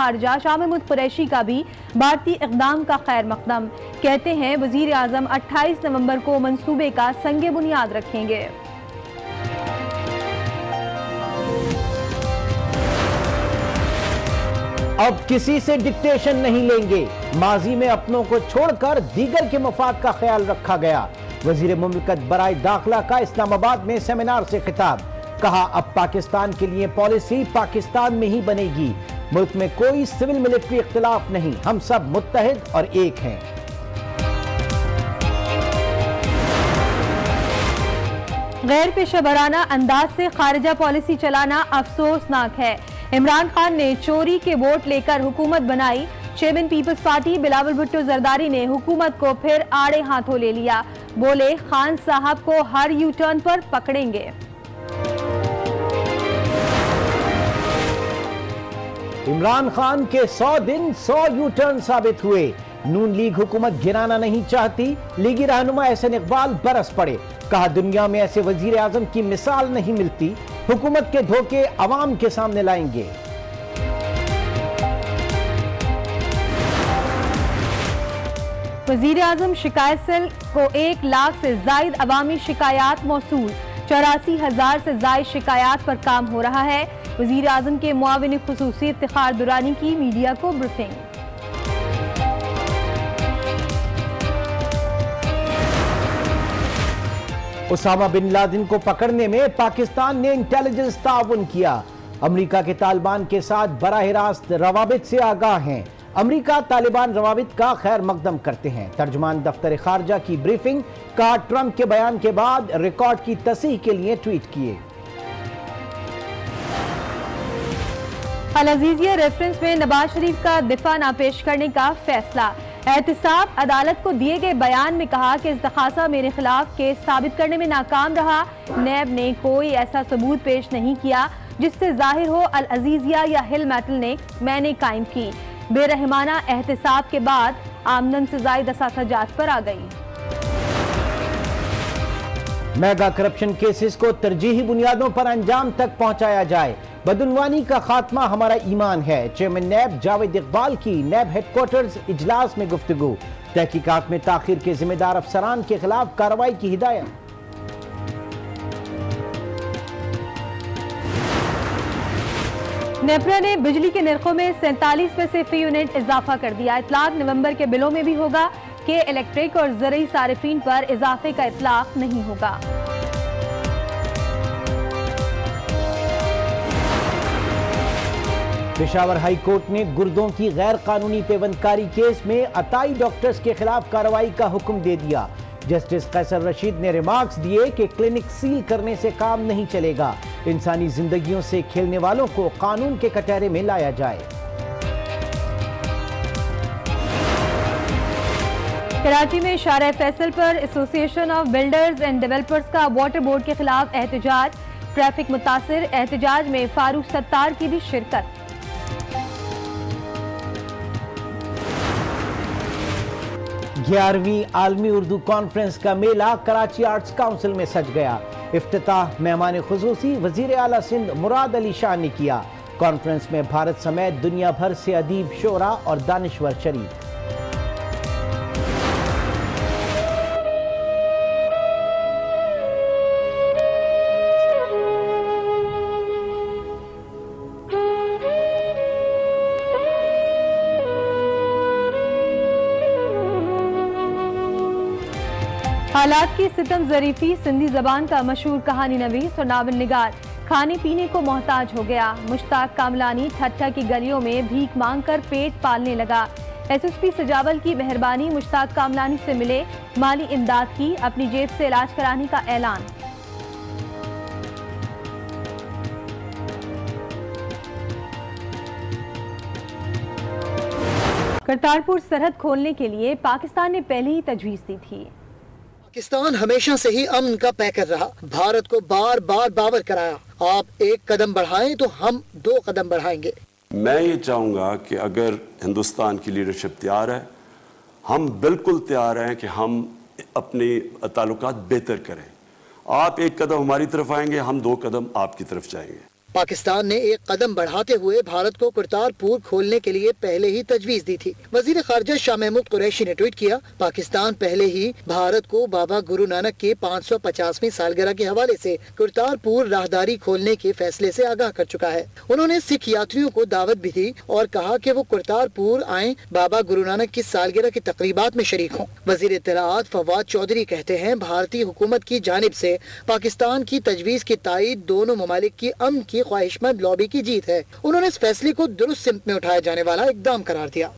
खारजा शाह महमूद कुरैशी का भी भारतीय इक़दाम का खैर मकदम। कहते हैं वज़ीर आज़म 28 नवंबर को मंसूबे का संगे बुनियाद रखेंगे। अब किसी से डिक्टेशन नहीं लेंगे, माजी में अपनों को छोड़कर दीगर के मफाद का ख्याल रखा गया। वजीर मुमलिकत बराए दाखिला का इस्लामाबाद में सेमिनार से खिताब, कहा अब पाकिस्तान के लिए पॉलिसी पाकिस्तान में ही बनेगी, मुल्क में कोई सिविल मिलिट्री इख्तिलाफ नहीं, हम सब मुत्तहिद और एक हैं। गैर पेशेवराना अंदाज से खारिजा पॉलिसी चलाना अफसोसनाक है। इमरान खान ने चोरी के वोट लेकर हुकूमत बनाई। Chairman people's party Bilawal Bhutto Zardari ने हुकूमत को फिर आड़े हाथों ले लिया। बोले खान साहब को हर यू टर्न पर पकड़ेंगे। इमरान खान के 100 दिन 100 यू टर्न साबित हुए। नून लीग हुकूमत गिराना नहीं चाहती, लीगी रहनुमा एहसन इकबाल बरस पड़े, कहा दुनिया में ऐसे वजीर आजम की मिसाल नहीं मिलती, हुकूमत के धोखे अवाम के सामने लाएंगे। वजीर आजम शिकायत सेल को 1 लाख से जायद अवामी शिकायत मौसूल, 84,000 से जायद शिकायत पर काम हो रहा है। वजीर आजम के मुआविन खुसूसी इफ्तिखार दुरानी की मीडिया को ब्रीफिंग। उसामा बिन लादेन को पकड़ने में पाकिस्तान ने इंटेलिजेंस ताउन किया। अमेरिका के तालिबान के साथ बराह रास्त रवाबित से आगाह हैं। अमेरिका तालिबान रवाबित का खैर मकदम करते हैं। तर्जुमान दफ्तर खारजा की ब्रीफिंग, कहा ट्रंप के बयान के बाद रिकॉर्ड की तस्हीह के लिए ट्वीट किए। अल-अज़ीज़िया रेफरेंस में नवाज शरीफ का दिफा ना पेश करने का फैसला। एहतिसाब अदालत को दिए गए बयान में कहा कि इस्तखासा मेरे खिलाफ केस साबित करने में नाकाम रहा। नैब ने कोई ऐसा सबूत पेश नहीं किया जिससे जाहिर हो अल-अज़ीज़िया या हिल मेटल ने मैंने कायम की। बेरहमाना एहतिसाब के बाद आमदन से जायद असासाजात पर आ गई। मेगा करप्शन केसेस को तरजीही बुनियादों पर अंजाम तक पहुंचाया जाए, बदउनवानी का खात्मा हमारा ईमान है। चेयरमैन नैब जावेद इकबाल की नैब हेडक्वार्टर्स इजलास में गुफ्तगू। तहकीकात में ताखिर के जिम्मेदार अफसरान के खिलाफ कार्रवाई की हिदायत। नेपरा ने बिजली के निर्खों में 47 पैसे फी यूनिट इजाफा कर दिया। इतलाक नवंबर के बिलों में भी होगा कि इलेक्ट्रिक और ज़रूरी सारिफीन पर इजाफे का इतलाक नहीं होगा। पेशावर हाई कोर्ट ने गुर्दों की गैर कानूनी पेवंदकारी केस में अताई डॉक्टर्स के खिलाफ कार्रवाई का हुक्म दे दिया। जस्टिस कैसर रशीद ने रिमार्क्स दिए कि क्लिनिक सील करने से काम नहीं चलेगा, इंसानी जिंदगियों से खेलने वालों को कानून के कटहरे में लाया जाए। कराची में शारा फैसल पर association of builders and developers का वाटर बोर्ड के खिलाफ एहतजाज। ट्रैफिक मुतासिर, एहतजाज में फारूक सत्तार की भी शिरकत। 11वीं आलमी उर्दू कॉन्फ्रेंस का मेला कराची आर्ट्स काउंसिल में सज गया। इफ्तिताह मेहमान खुसूसी वजीर आला सिंध मुराद अली शाह ने किया। कॉन्फ्रेंस में भारत समेत दुनिया भर से अदीब, शोरा और दानिश्वर शरीक। हालात की सितम ज़रीफी, सिंधी जबान का मशहूर कहानी नवीस और नावल निगार खाने पीने को मोहताज हो गया। मुश्ताक कामलानी ठट्ठा की गलियों में भीख मांगकर पेट पालने लगा। एसएसपी सजावल की मेहरबानी, मुश्ताक कामलानी से मिले, माली इमदाद की, अपनी जेब से इलाज कराने का ऐलान। करतारपुर सरहद खोलने के लिए पाकिस्तान ने पहले ही तजवीज़ दी थी। पाकिस्तान हमेशा से ही अमन का पैकर रहा, भारत को बार बार बावर कराया। आप एक कदम बढ़ाएं तो हम 2 कदम बढ़ाएंगे। मैं ये चाहूँगा कि अगर हिंदुस्तान की लीडरशिप तैयार है, हम बिल्कुल तैयार हैं कि हम अपने ताल्लुकात बेहतर करें। आप एक कदम हमारी तरफ आएंगे, हम 2 कदम आपकी तरफ जाएंगे। पाकिस्तान ने एक कदम बढ़ाते हुए भारत को करतारपुर खोलने के लिए पहले ही तजवीज दी थी। वजीर खारजा शाह महमूद कुरैशी ने ट्वीट किया, पाकिस्तान पहले ही भारत को बाबा गुरु नानक के 550वीं सालगिरह के हवाले से करतारपुर राहदारी खोलने के फैसले से आगाह कर चुका है। उन्होंने सिख यात्रियों को दावत भी दी और कहा कि वो करतारपुर आए, बाबा गुरु नानक की सालगिरह की तकरीबात में शरीक हों। वजीर इत्तलाआत फवाद चौधरी कहते हैं, भारतीय हुकूमत की जानिब से पाकिस्तान की तजवीज की तायीद दोनों ममालिक की अमन की ख्वाहिशमंद लॉबी की जीत है। उन्होंने इस फैसले को दुरुस्त सिमत में उठाया जाने वाला इकदाम करार दिया।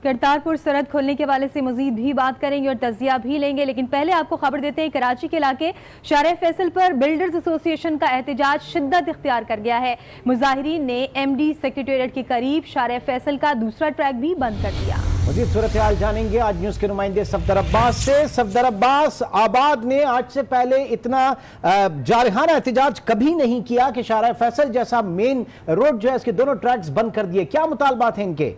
करतारपुर सरहद खोलने के हवाले से मजीद भी बात करेंगे और तजिया भी लेंगे, लेकिन पहले आपको खबर देते हैं कराची के इलाके शारे फैसल पर बिल्डर्स एसोसिएशन का एहतजाज शिद्दत इख्तियार कर गया है। मुजाहिरीन ने एमडी सेक्रेटेरिएट के करीब शारे फैसल का दूसरा ट्रैक भी बंद कर दिया। मजीद सूरत हाल जानेंगे आज न्यूज के नुमाइंदे सफदर अब्बास से। सफदर अब्बास, आबाद ने आज से पहले इतना जारहाना एहतजाज कभी नहीं किया कि शारे फैसल जैसा मेन रोड जो है इसके दोनों ट्रैक्स बंद कर दिए। क्या मुतालबात हैं इनके?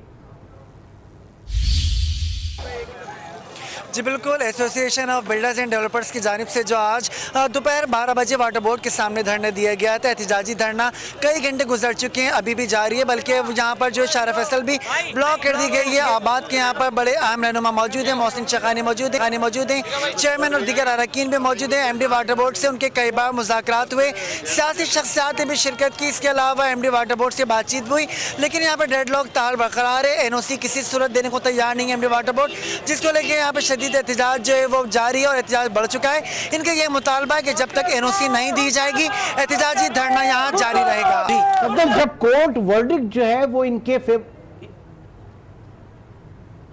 जी बिल्कुल, association of builders and developers की जानिब से जो आज दोपहर 12 बजे वाटर बोर्ड के सामने धरना दिया गया था। एहतजाजी धरना कई घंटे गुजर चुके हैं, अभी भी जारी है, बल्कि यहाँ पर जो शारा फैसल भी ब्लॉक कर दी गई है। आबाद के यहाँ पर बड़े अहम रहनुमा मौजूद हैं, मोहसिन शखानी मौजूद हैं, चेयरमैन और दीगर अरकान भी मौजूद हैं। एमडी वाटर बोर्ड से उनके कई बार मुज़ाकरात हुए, सियासी शख्सियात ने भी शिरकत की। इसके अलावा एमडी वाटर बोर्ड से बातचीत हुई, लेकिन यहाँ पर डेडलॉक ताल बरकरार है। एनओसी किसी सूरत देने को तैयार नहीं है एमडी वाटर बोर्ड, जिसको लेकर यहाँ पर एहतजाज जो है वो जारी है और एहतजाज बढ़ चुका है। इनका ये मुतालबा है कि जब तक एनओसी नहीं दी जाएगी एहतजाजी धरना यहाँ जारी रहेगा। जब कोर्ट वर्डिक्ट जो है वो इनके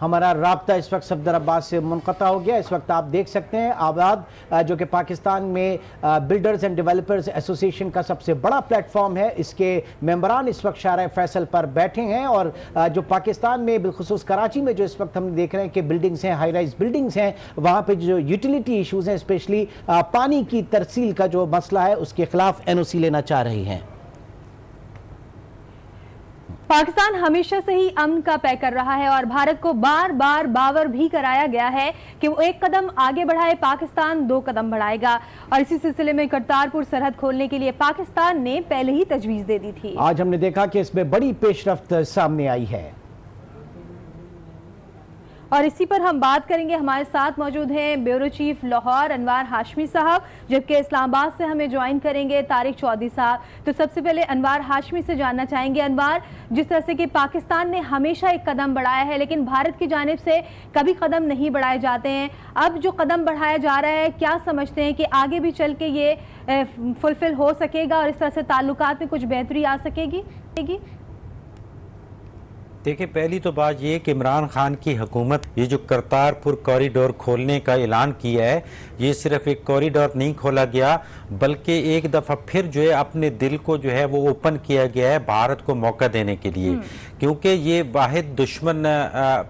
हमारा राब्ता इस वक्त सफदर अब्बास से मुनक़ता हो गया। इस वक्त आप देख सकते हैं आबाद जो कि पाकिस्तान में बिल्डर्स एंड डेवलपर्स एसोसिएशन का सबसे बड़ा प्लेटफॉर्म है, इसके मेंबरान इस वक्त शारा फैसल पर बैठे हैं। और जो पाकिस्तान में बिलखुसूस कराची में जो इस वक्त हम देख रहे हैं कि बिल्डिंग्स हैं, हाई राइज बिल्डिंग्स हैं, वहाँ पर जो यूटिलिटी इशूज़ हैं, स्पेशली पानी की तरसील का जो मसला है उसके खिलाफ एनओसी लेना चाह रही हैं। पाकिस्तान हमेशा से ही अमन का पैकर रहा है और भारत को बार बार बावर भी कराया गया है कि वो एक कदम आगे बढ़ाए, पाकिस्तान 2 कदम बढ़ाएगा। और इसी सिलसिले में करतारपुर सरहद खोलने के लिए पाकिस्तान ने पहले ही तजवीज दे दी थी। आज हमने देखा कि इसमें बड़ी पेशरफ्त सामने आई है और इसी पर हम बात करेंगे। हमारे साथ मौजूद हैं ब्यूरो चीफ लाहौर अनवार हाशमी साहब, जबकि इस्लामाबाद से हमें ज्वाइन करेंगे तारिक चौधरी साहब। तो सबसे पहले अनवार हाशमी से जानना चाहेंगे, अनवार, जिस तरह से कि पाकिस्तान ने हमेशा एक कदम बढ़ाया है लेकिन भारत की जानिब से कभी कदम नहीं बढ़ाए जाते हैं, अब जो कदम बढ़ाया जा रहा है क्या समझते हैं कि आगे भी चल के ये फुलफिल हो सकेगा और इस तरह से ताल्लुकात में कुछ बेहतरी आ सकेगी? देखिए, पहली तो बात ये कि इमरान खान की हुकूमत ये जो करतारपुर कॉरिडोर खोलने का ऐलान किया है, ये सिर्फ एक कॉरिडोर नहीं खोला गया बल्कि एक दफ़ा फिर जो है अपने दिल को जो है वो ओपन किया गया है भारत को मौका देने के लिए, क्योंकि ये वाहिद दुश्मन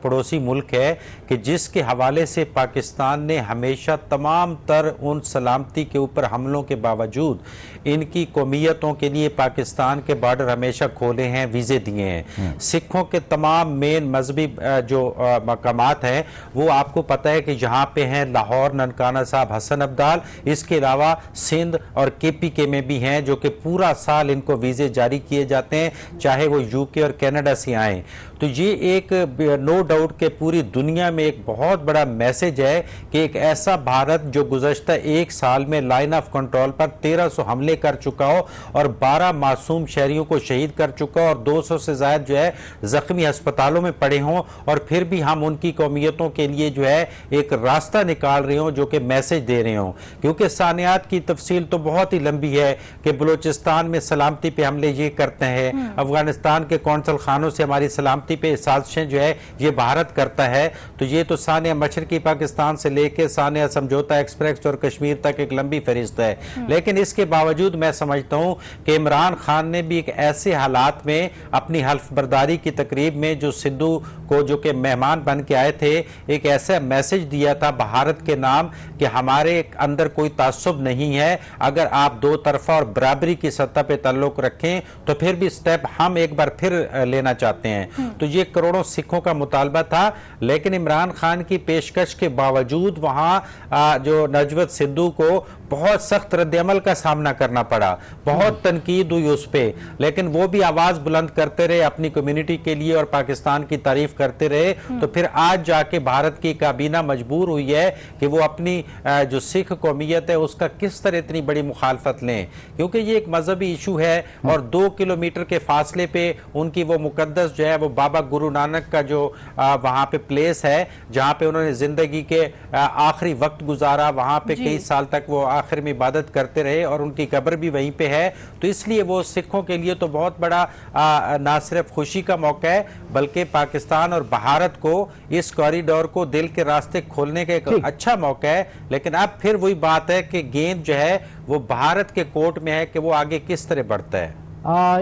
पड़ोसी मुल्क है कि जिसके हवाले से पाकिस्तान ने हमेशा तमाम तर उन सलामती के ऊपर हमलों के बावजूद इनकी कौमियतों के लिए पाकिस्तान के बॉर्डर हमेशा खोले हैं, वीज़े दिए हैं। सिखों के तमाम मेन मजहबी जो मकामात हैं वो आपको पता है कि यहाँ पे हैं लाहौर, ननकाना साहब, हसन अब्दाल, इसके अलावा सिंध और KPK में भी हैं जो कि पूरा साल इनको वीज़े जारी किए जाते हैं, चाहे वो UK और कनाडा से आएँ। तो ये एक नो डाउट के पूरी दुनिया में एक बहुत बड़ा मैसेज है कि एक ऐसा भारत जो गुज़श्ता 1 साल में लाइन ऑफ कंट्रोल पर 1300 हमले कर चुका हो और 12 मासूम शहरियों को शहीद कर चुका हो और 200 से ज़्यादा जो है ज़ख्मी अस्पतालों में पड़े हों, और फिर भी हम उनकी कौमियतों के लिए जो है एक रास्ता निकाल रहे हों, जो कि मैसेज दे रहे हों। क्योंकि सानियात की तफसील तो बहुत ही लंबी है कि बलूचिस्तान में सलामती पे हमले ये करते हैं, अफगानिस्तान के कौंसल खानों से हमारी सलामती पे साजिशें जो है ये भारत करता है। तो ये तो सानिया मशरकी पाकिस्तान से लेके सानिया समझौता एक्सप्रेस और कश्मीर तक एक लंबी फहरिस्त है। लेकिन इसके बावजूद मैं समझता हूं कि इमरान खान ने भी एक ऐसे हालात में अपनी हल्फ बर्दारी की तकरीब में जो सिद्धू को जो कि मेहमान बन के आए थे, एक ऐसा मैसेज दिया था भारत के नाम कि हमारे अंदर कोई तासुब नहीं है, अगर आप 2 तरफा और बराबरी की सतह पे ताल्लुक रखें तो फिर भी स्टेप हम एक बार फिर लेना चाहते हैं। तो ये करोड़ों सिखों का मुतालबा था, लेकिन इमरान खान की पेशकश के बावजूद वहां जो नजवत सिद्धू को बहुत सख्त रद्दअमल का सामना करना पड़ा, बहुत तनकीद हुई उस पर, लेकिन वो भी आवाज बुलंद करते रहे अपनी कम्युनिटी के लिए और पाकिस्तान की तारीफ करते रहे। तो फिर आज जाके भारत की काबीना मजबूर हुई है कि वो अपनी जो सिख कौमियत है उसका किस तरह इतनी बड़ी मुखालफत लें, क्योंकि ये एक मजहबी इशू है और 2 किलोमीटर के फासले पे उनकी वो मुकद्दस जो है वो बाबा गुरु नानक का जो वहां पे प्लेस है जहां पे उन्होंने जिंदगी के आखिरी वक्त गुजारा, वहां पे कई साल तक वो आखिर में इबादत करते रहे और उनकी कब्र भी वहीं पे है। तो इसलिए वो सिखों के लिए तो बहुत बड़ा ना सिर्फ खुशी का मौका है बल्कि पाकिस्तान और भारत को इस कॉरिडोर को दिल के रास्ते खोलने का एक अच्छा मौका है। लेकिन अब फिर वही बात है कि गेंद जो है वो भारत के कोर्ट में है कि वो आगे किस तरह बढ़ता है।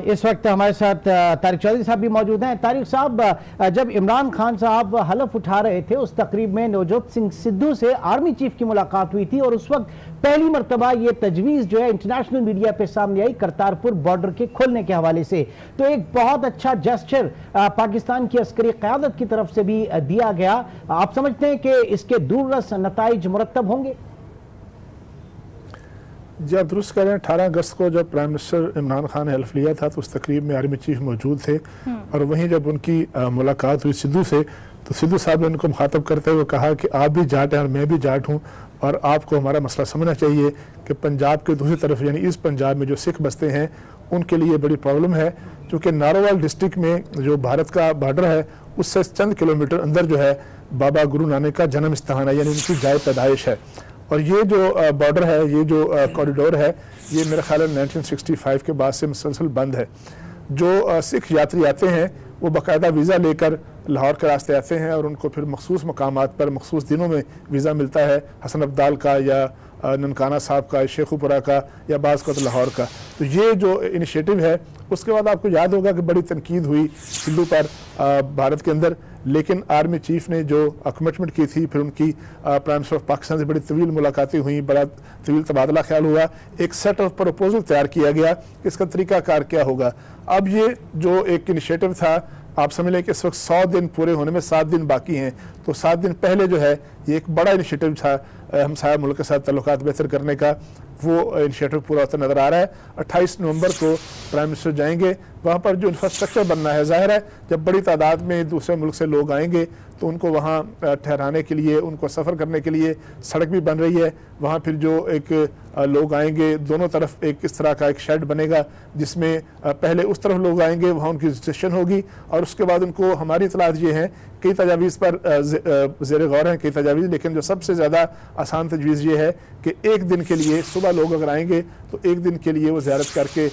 इस वक्त हमारे साथ तारिक चौधरी साहब भी मौजूद हैं। तारिक साहब, जब इमरान खान साहब हलफ उठा रहे थे उस तकरीब में नवजोत सिंह सिद्धू से आर्मी चीफ की मुलाकात हुई थी और उस वक्त पहली मरतबा ये तजवीज़ जो है इंटरनेशनल मीडिया पे सामने आई करतारपुर बॉर्डर के खोलने के हवाले से। तो एक बहुत अच्छा जेस्चर पाकिस्तान की अस्करी क़यादत की तरफ से भी दिया गया। आप समझते हैं कि इसके दूररस नताइज मुरतब होंगे? जी, आप दुरुस्त कह रहे हैं। 18 अगस्त को जब प्राइम मिनिस्टर इमरान खान ने हल्फ लिया था तो उस तकरीब में आर्मी चीफ मौजूद थे और वहीं जब उनकी मुलाकात हुई सिद्धू से तो सिद्धू साहब ने उनको मुखातब करते हुए कहा कि आप भी जाट हैं और मैं भी जाट हूँ और आपको हमारा मसला समझना चाहिए कि पंजाब के दूसरी तरफ यानी ईस्ट पंजाब में जो सिख बसते हैं उनके लिए बड़ी प्रॉब्लम है, क्योंकि नारोवाल डिस्ट्रिक्ट में जो भारत का बॉर्डर है उससे चंद किलोमीटर अंदर जो है बाबा गुरु नानक का जन्म स्थान है, यानी उनकी जाए पैदाइश है। और ये जो बॉर्डर है, ये जो कॉरिडोर है, ये मेरे ख्याल है 1965 के बाद से मुसलसल बंद है। जो सिख यात्री आते हैं वो बाकायदा वीज़ा लेकर लाहौर के रास्ते आते हैं और उनको फिर मखसूस मकामात पर मखसूस दिनों में वीज़ा मिलता है, हसन अब्दाल का या ननकाना साहब का, शेखुपुरा का या बाज़ का तो लाहौर का। तो ये जो इनिशिएटिव है उसके बाद आपको याद होगा कि बड़ी तनकीद हुई सिद्धू पर भारत के अंदर, लेकिन आर्मी चीफ ने जो कमिटमेंट की थी, फिर उनकी प्राइम मिनिस्टर ऑफ पाकिस्तान से बड़ी तवील मुलाकातें हुई, बड़ा तवील तबादला ख्याल हुआ, एक सेट ऑफ प्रपोजल तैयार किया गया कि इसका तरीकाकार क्या होगा। अब ये जो एक इनिशिएटिव था, आप समझ लें कि इस वक्त 100 दिन पूरे होने में 7 दिन बाकी हैं, तो 7 दिन पहले जो है ये एक बड़ा इनिशिएटिव था हमसाया मुल्क के साथ ताल्लुकात बेहतर करने का, वो इनिशिएटिव पूरा होता नजर आ रहा है। 28 नवंबर को प्राइम मिनिस्टर जाएंगे, वहाँ पर जो इंफ्रास्ट्रक्चर बनना है, जाहिर है जब बड़ी तादाद में दूसरे मुल्क से लोग आएंगे तो उनको वहाँ ठहराने के लिए, उनको सफ़र करने के लिए सड़क भी बन रही है। वहाँ फिर जो एक लोग आएंगे दोनों तरफ एक इस तरह का एक शेड बनेगा जिसमें पहले उस तरफ लोग आएंगे, वहाँ उनकी रजिस्ट्रेशन होगी और उसके बाद उनको, हमारी इतलात ये हैं, कई तजावीज़ पर ज़ेर गौर हैं कई तजावीज़, लेकिन जो सबसे ज़्यादा आसान तजवीज़ ये है कि एक दिन के लिए सुबह लोग अगर आएंगे तो एक दिन के लिए वो ज़ियारत करके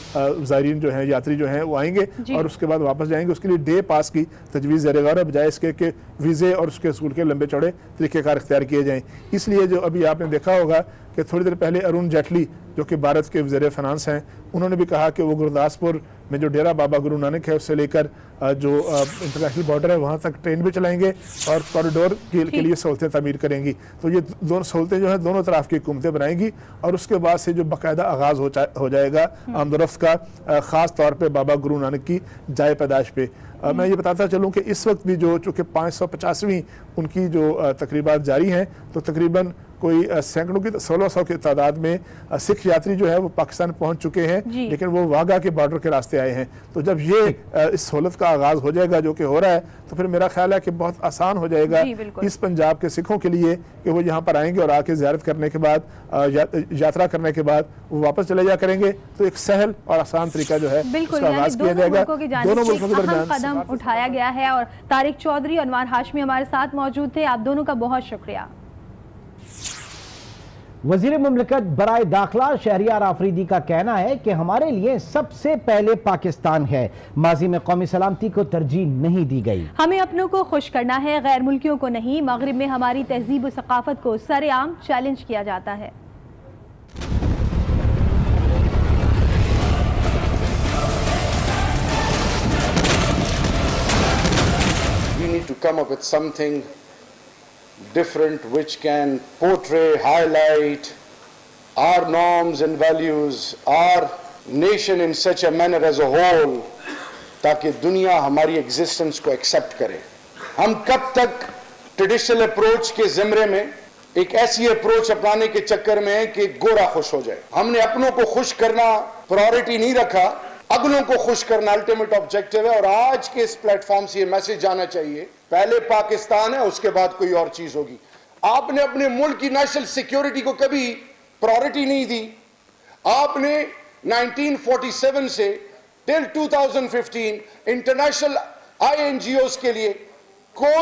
ज़ायरीन जो हैं, यात्री जो हैं वो आएंगे और उसके बाद वापस जाएंगे। उसके लिए डे पास की तजवीज़ ज़ेर गौर है, बजाय इसके कि वीज़े और उसके असूल के लंबे चौड़े तरीक़ेकार इख्तियार किए जाएँ। इसलिए जो अभी आपने देखा होगा कि थोड़ी देर पहले अरुण जेटली जो कि भारत के वज़ीर फ़ाइनेंस हैं, उन्होंने भी कहा कि वो गुरदासपुर में जो डेरा बाबा गुरु नानक है उससे लेकर जो इंटरनेशनल बॉर्डर है वहाँ तक ट्रेन भी चलाएंगे और कॉरिडोर के लिए सहूलतें तामीर करेंगी। तो ये दोनों सहूलतें जो है दोनों तरफ की हुकूमतें बनाएंगी और उसके बाद से जो बाकायदा आगाज़ हो जाएगा आमदरफ्त का, ख़ास तौर पर बाबा गुरु नानक की जाए पैदाइश पे। मैं ये बताता चलूँ कि इस वक्त भी जो चूँकि 550वीं उनकी जो तकरीबात जारी हैं, तो तकरीबन कोई सैकड़ों की 1600 की तादाद में सिख यात्री जो है वो पाकिस्तान पहुंच चुके हैं, लेकिन वो वाघा के बॉर्डर के रास्ते आए हैं। तो जब ये इस सहूलत का आगाज हो जाएगा जो कि हो रहा है, तो फिर मेरा ख्याल है कि बहुत आसान हो जाएगा इस पंजाब के सिखों के लिए कि वो यहाँ पर आएंगे और आके ज़ियारत करने के बाद, यात्रा करने के बाद वो वापस चले जा करेंगे। तो एक सहल और आसान तरीका जो है उसका आगाज किया जाएगा। दोनों मुल्कों के दरमियान कदम उठाया गया है और तारिक चौधरी और अनवार हाशमी हमारे साथ मौजूद थे। आप दोनों का बहुत शुक्रिया। वजीर मुमलिकत बराए दाखिला शहरियार आफरीदी का कहना है कि हमारे लिए सबसे पहले पाकिस्तान है, माजी में कौमी सलामती को तरजीह नहीं दी गई। हमें अपनों को खुश करना है, गैर मुल्कियों को नहीं। मगरिब में हमारी तहजीब और सकाफत को सरेआम चैलेंज किया जाता है। We need to come up with something different which can portray, highlight our norms and values, our nation in such a manner as a whole, ताकि दुनिया हमारी एग्जिस्टेंस को एक्सेप्ट करे। हम कब तक ट्रेडिशनल अप्रोच के ज़िम्रे में एक ऐसी अप्रोच अपनाने के चक्कर में कि गोरा खुश हो जाए। हमने अपनों को खुश करना प्रायोरिटी नहीं रखा, अगलों को खुश करना अल्टीमेट ऑब्जेक्टिव है। और आज के इस प्लेटफॉर्म से ये मैसेज जाना चाहिए, पहले पाकिस्तान है, उसके बाद कोई और चीज होगी। आपने अपने मुल्क की नेशनल सिक्योरिटी को कभी प्रायोरिटी नहीं दी। आपने 1947 से टिल 2015 इंटरनेशनल INGOs के लिए कोई